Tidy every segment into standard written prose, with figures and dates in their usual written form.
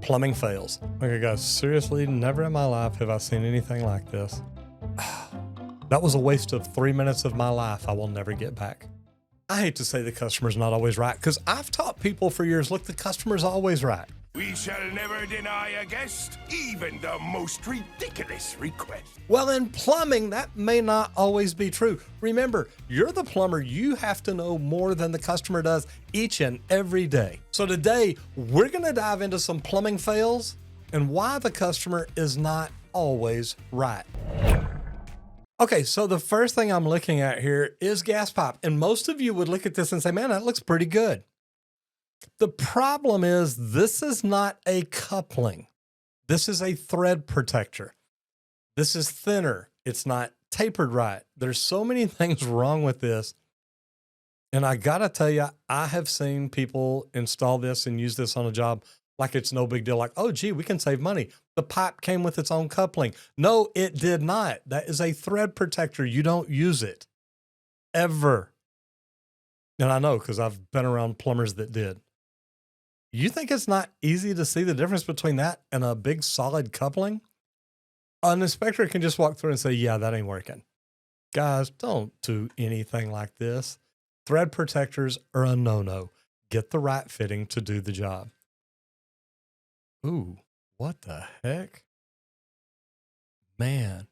Plumbing fails. Okay, guys, seriously, never in my life have I seen anything like this. That was a waste of 3 minutes of my life I will never get back. I hate to say the customer's not always right, because I've taught people for years, look, the customer's always right. We shall never deny a guest, even the most ridiculous request. Well, in plumbing, that may not always be true. Remember, you're the plumber. You have to know more than the customer does each and every day. So today, we're going to dive into some plumbing fails and why the customer is not always right. Okay, so the first thing I'm looking at here is gas pipe. And most of you would look at this and say, man, that looks pretty good. The problem is this is not a coupling. This is a thread protector. This is thinner. It's not tapered right. There's so many things wrong with this. And I got to tell you, I have seen people install this and use this on a job like it's no big deal. Like, oh, gee, we can save money. The pipe came with its own coupling. No, it did not. That is a thread protector. You don't use it ever. And I know because I've been around plumbers that did. You think it's not easy to see the difference between that and a big solid coupling? An inspector can just walk through and say, yeah, that ain't working. Guys, don't do anything like this. Thread protectors are a no-no. Get the right fitting to do the job. Ooh, what the heck? Man.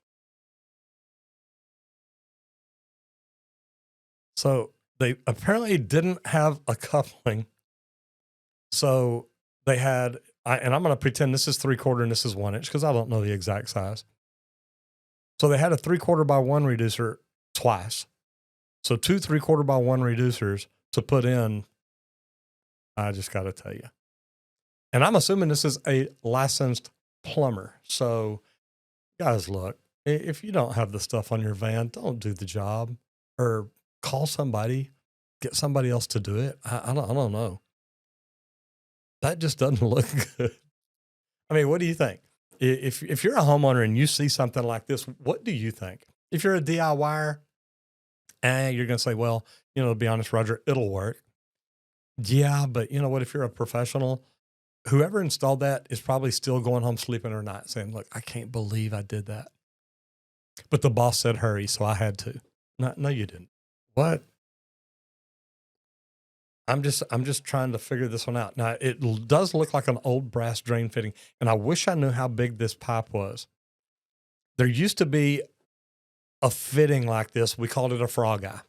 So they apparently didn't have a coupling. So they had, and I'm going to pretend this is 3/4 and this is 1 inch because I don't know the exact size. So they had a 3/4 by 1 reducer twice. So 2 3/4 by 1 reducers to put in. I just got to tell you. And I'm assuming this is a licensed plumber. So guys, look, if you don't have the stuff on your van, don't do the job or call somebody, get somebody else to do it. I don't know. That just doesn't look good. I mean, what do you think? If you're a homeowner and you see something like this, what do you think? If you're a DIYer, you're going to say, well, to be honest, Roger, it'll work. Yeah, but you know what? If you're a professional, whoever installed that is probably still going home sleeping or not saying, look, I can't believe I did that. But the boss said hurry, so I had to. No, you didn't. What? I'm just trying to figure this one out. Now, it does look like an old brass drain fitting, and I wish I knew how big this pipe was. There used to be a fitting like this. We called it a frog eye.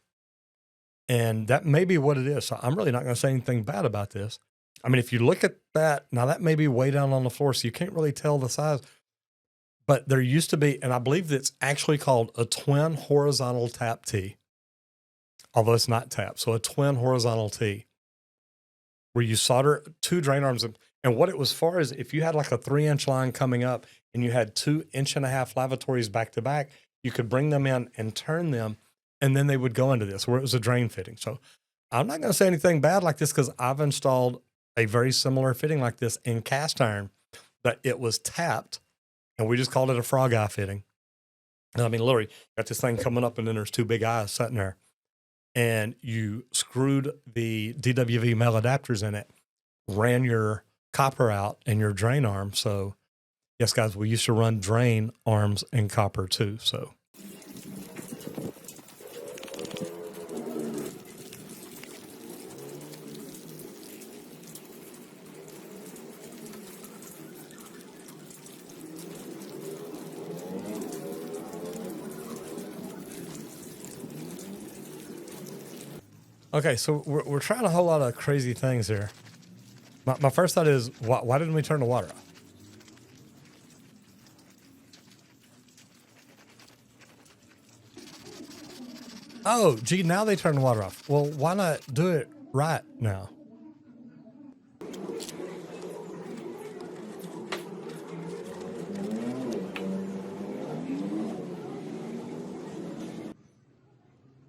And that may be what it is. So I'm really not going to say anything bad about this. I mean, if you look at that, now that may be way down on the floor, so you can't really tell the size. But there used to be, and I believe it's actually called a twin horizontal tap T, although it's not tap. So a twin horizontal T, where you solder 2 drain arms. And what it was for is if you had like a 3-inch line coming up and you had 2 1.5-inch lavatories back to back, you could bring them in and turn them, and then they would go into this where it was a drain fitting. So I'm not going to say anything bad like this because I've installed a very similar fitting like this in cast iron, but it was tapped and we just called it a frog eye fitting. And I mean, literally got this thing coming up and then there's 2 big eyes sitting there. And you screwed the DWV male adapters in it, ran your copper out and your drain arm. So yes, guys, we used to run drain arms in copper too. So okay, so we're trying a whole lot of crazy things here. My first thought is, why didn't we turn the water off? Oh, gee, now they turn the water off. Well, why not do it right now?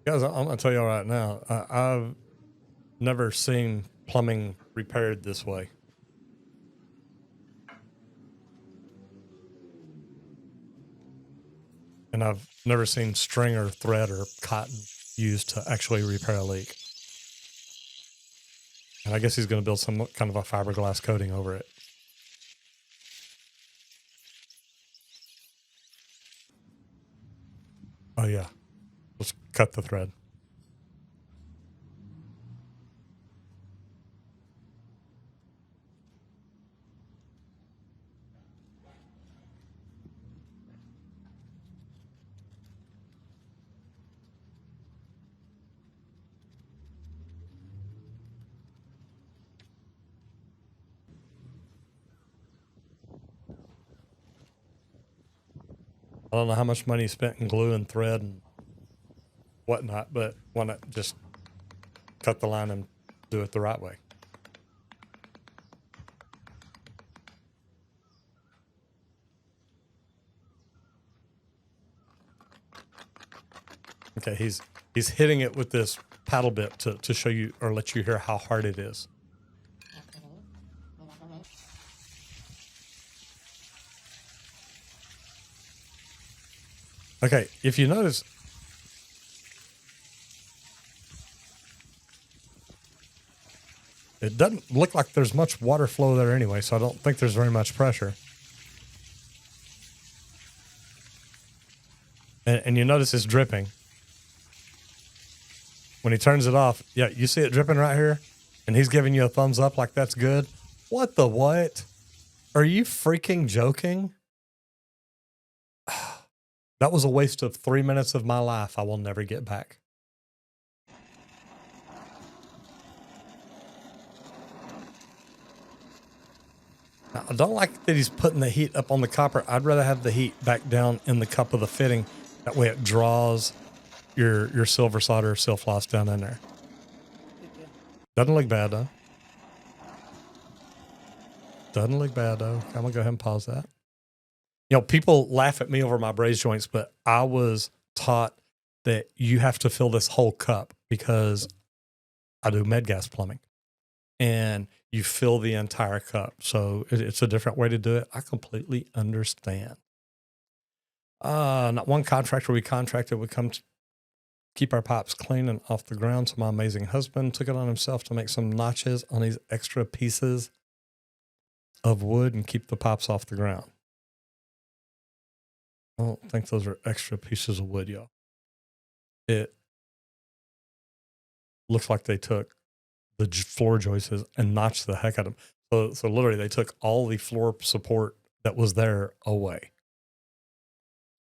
Guys, I'm going to tell you right now, I've never seen plumbing repaired this way. And I've never seen string or thread or cotton used to actually repair a leak. And I guess he's going to build some kind of a fiberglass coating over it. Oh, yeah. Let's cut the thread. I don't know how much money you spent in glue and thread and whatnot, but why not just cut the line and do it the right way? Okay, he's hitting it with this paddle bit to show you or let you hear how hard it is. Okay, if you notice, it doesn't look like there's much water flow there anyway, so I don't think there's very much pressure. And you notice it's dripping. When he turns it off, yeah, you see it dripping right here? And he's giving you a thumbs up like that's good? What the what? Are you freaking joking? That was a waste of 3 minutes of my life I will never get back. Now, I don't like that he's putting the heat up on the copper. I'd rather have the heat back down in the cup of the fitting. That way it draws your silver solder or silk floss down in there. Doesn't look bad, though. Doesn't look bad, though. I'm going to go ahead and pause that. You know, people laugh at me over my braze joints, but I was taught that you have to fill this whole cup because I do med gas plumbing. And you fill the entire cup. So it's a different way to do it. I completely understand. Not one contractor we contracted would come to keep our pipes clean and off the ground. So my amazing husband took it on himself to make some notches on these extra pieces of wood and keep the pipes off the ground. I don't think those are extra pieces of wood, y'all. It looks like they took the floor joists and notched the heck out of them. So literally they took all the floor support that was there away.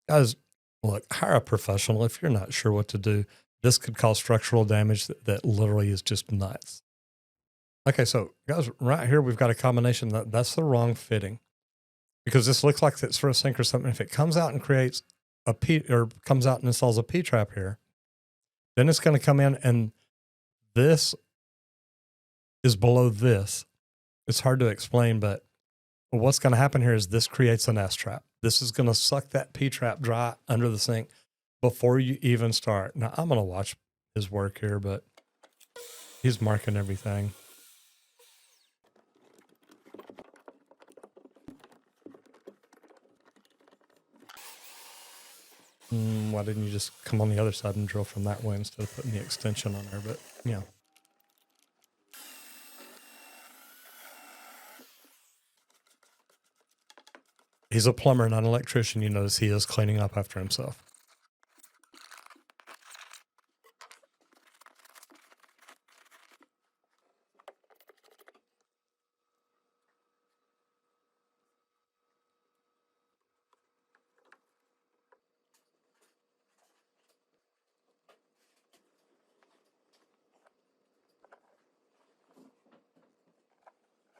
Guys, look, hire a professional. If you're not sure what to do, this could cause structural damage that literally is just nuts. Okay, so guys, right here we've got a combination that's the wrong fitting because this looks like it's for a sink or something. If it comes out and creates a P or comes out and installs a P-trap here, then it's going to come in and this is below this. It's hard to explain, but what's going to happen here is this creates an S-trap. This is going to suck that P-trap dry under the sink before you even start. Now, I'm going to watch his work here, but he's marking everything. Why didn't you just come on the other side and drill from that way instead of putting the extension on there? But, yeah. He's a plumber, not an electrician. You notice he is cleaning up after himself.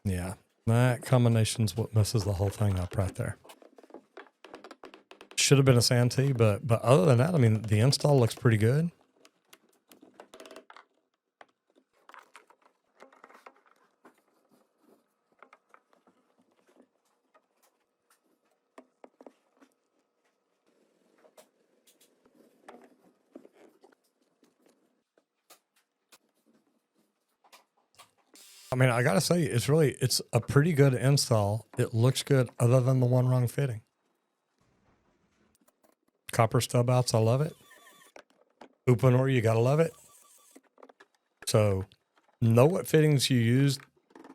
Yeah, that combination's what messes the whole thing up right there. Should have been a Santee, but other than that, I mean, the install looks pretty good. I mean, I gotta say, it's a pretty good install. It looks good other than the one wrong fitting. Copper stub outs, I love it. Uponor, you gotta love it. So know what fittings you used,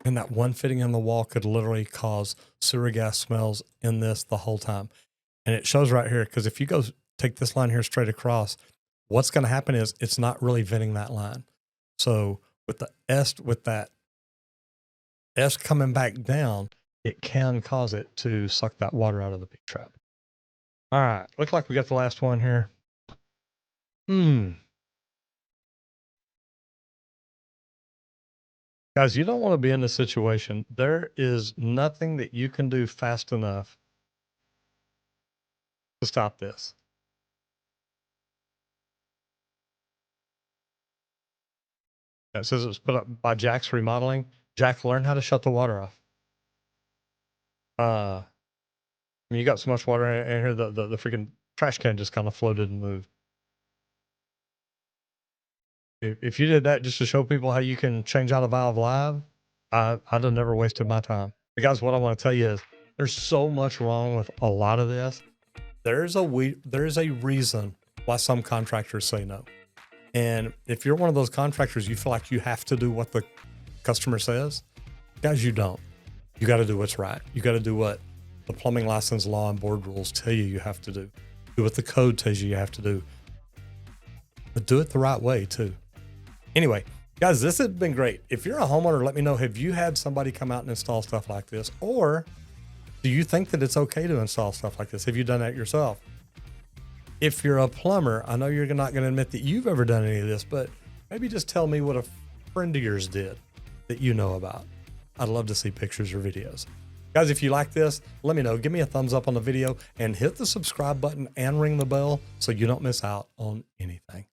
and that one fitting in the wall could literally cause sewer gas smells in this the whole time. And it shows right here, because if you go take this line here straight across, what's going to happen is it's not really venting that line. So with that S coming back down, it can cause it to suck that water out of the P-trap. All right, looks like we got the last one here. Guys, you don't want to be in this situation. There is nothing that you can do fast enough to stop this. It says it was put up by Jack's Remodeling. Jack, learn how to shut the water off. I mean, you got so much water in here, the freaking trash can just kind of floated and moved. If you did that just to show people how you can change out a valve live, I'd have never wasted my time. But guys, what I want to tell you is there's so much wrong with a lot of this. There is a reason why some contractors say no. And if you're one of those contractors, you feel like you have to do what the customer says. Guys, you don't. You got to do what's right. You got to do what the plumbing license law and board rules tell you have to do. Do what the code tells you have to do. But do it the right way too. Anyway, guys, this has been great. If you're a homeowner, let me know, have you had somebody come out and install stuff like this? Or do you think that it's okay to install stuff like this? Have you done that yourself? If you're a plumber, I know you're not going to admit that you've ever done any of this, but maybe just tell me what a friend of yours did that you know about. I'd love to see pictures or videos. Guys, if you like this, let me know. Give me a thumbs up on the video and hit the subscribe button and ring the bell so you don't miss out on anything.